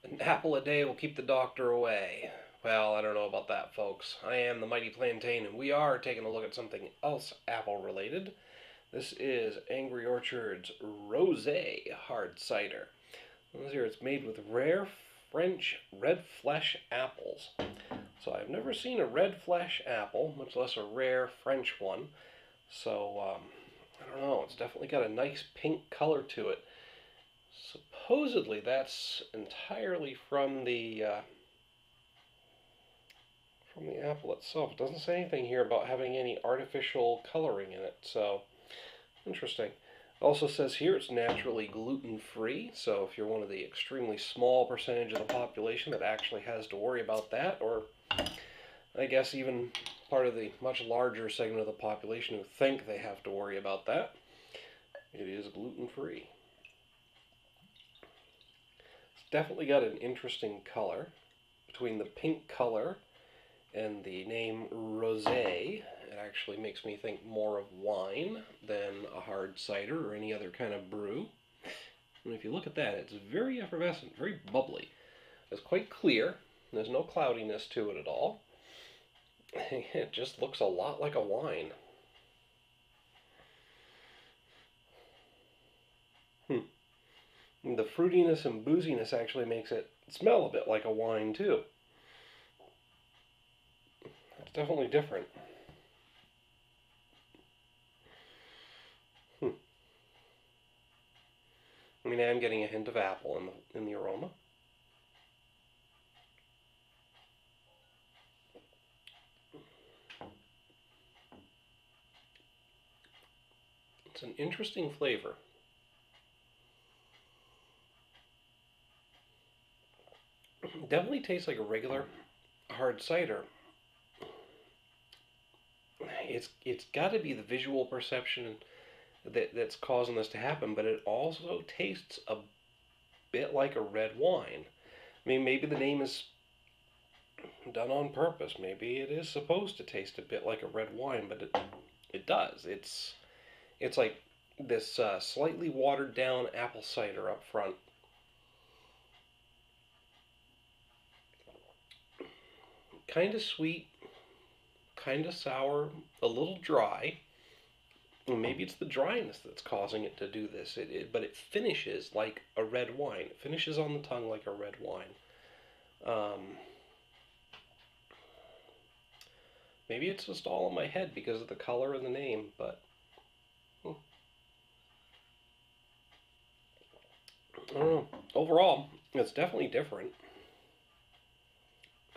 An apple a day will keep the doctor away. Well, I don't know about that, folks. I am the Mighty Plantain, and we are taking a look at something else apple related. This is Angry Orchard's Rosé Hard Cider. This here, it's made with rare French red flesh apples. So I've never seen a red flesh apple, much less a rare French one. So I don't know. It's definitely got a nice pink color to it. Supposedly, that's entirely from the apple itself. It doesn't say anything here about having any artificial coloring in it, so interesting. It also says here it's naturally gluten-free, so if you're one of the extremely small percentage of the population that actually has to worry about that, or I guess even part of the much larger segment of the population who think they have to worry about that, it is gluten-free. It's definitely got an interesting color. Between the pink color and the name rosé, it actually makes me think more of wine than a hard cider or any other kind of brew. And if you look at that, it's very effervescent, very bubbly. It's quite clear. There's no cloudiness to it at all. It just looks a lot like a wine. The fruitiness and booziness actually makes it smell a bit like a wine too. It's definitely different. I mean, I am getting a hint of apple in the aroma. It's an interesting flavor. It definitely tastes like a regular hard cider. It's got to be the visual perception that's causing this to happen, but it also tastes a bit like a red wine. I mean, maybe the name is done on purpose. Maybe it is supposed to taste a bit like a red wine, but it does. It's like this slightly watered down apple cider up front. Kind of sweet, kind of sour, a little dry. Well, maybe it's the dryness that's causing it to do this. But it finishes like a red wine. It finishes on the tongue like a red wine. Maybe it's just all in my head because of the color and the name, but I don't know. Overall, it's definitely different,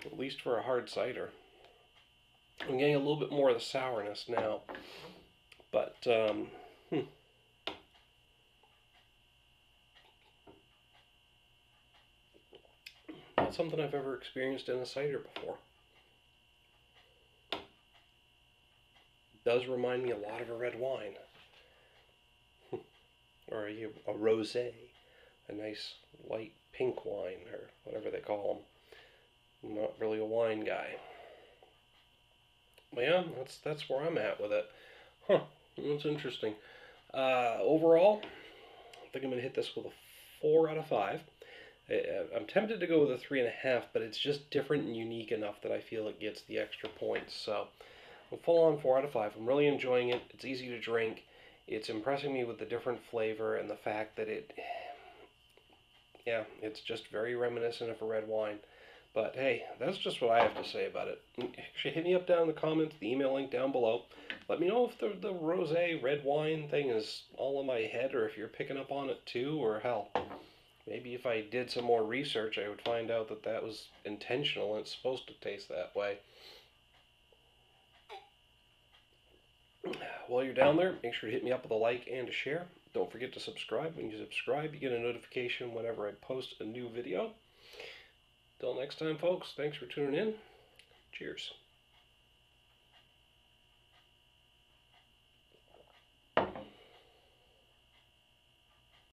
at least for a hard cider. I'm getting a little bit more of the sourness now, but not something I've ever experienced in a cider before. It does remind me a lot of a red wine, or a rosé, a nice light pink wine, or whatever they call them. I'm not really a wine guy. But yeah, that's where I'm at with it. Huh, that's interesting. Overall, I think I'm going to hit this with a 4 out of 5. I'm tempted to go with a 3.5, but it's just different and unique enough that I feel it gets the extra points. So, a full-on 4 out of 5. I'm really enjoying it. It's easy to drink. It's impressing me with the different flavor and the fact that it's just very reminiscent of a red wine. But hey, that's just what I have to say about it. Actually, hit me up down in the comments, the email link down below. Let me know if the rosé red wine thing is all in my head, or if you're picking up on it too, or hell, maybe if I did some more research, I would find out that that was intentional and it's supposed to taste that way. While you're down there, make sure to hit me up with a like and a share. Don't forget to subscribe. When you subscribe, you get a notification whenever I post a new video. Till next time, folks, thanks for tuning in. Cheers.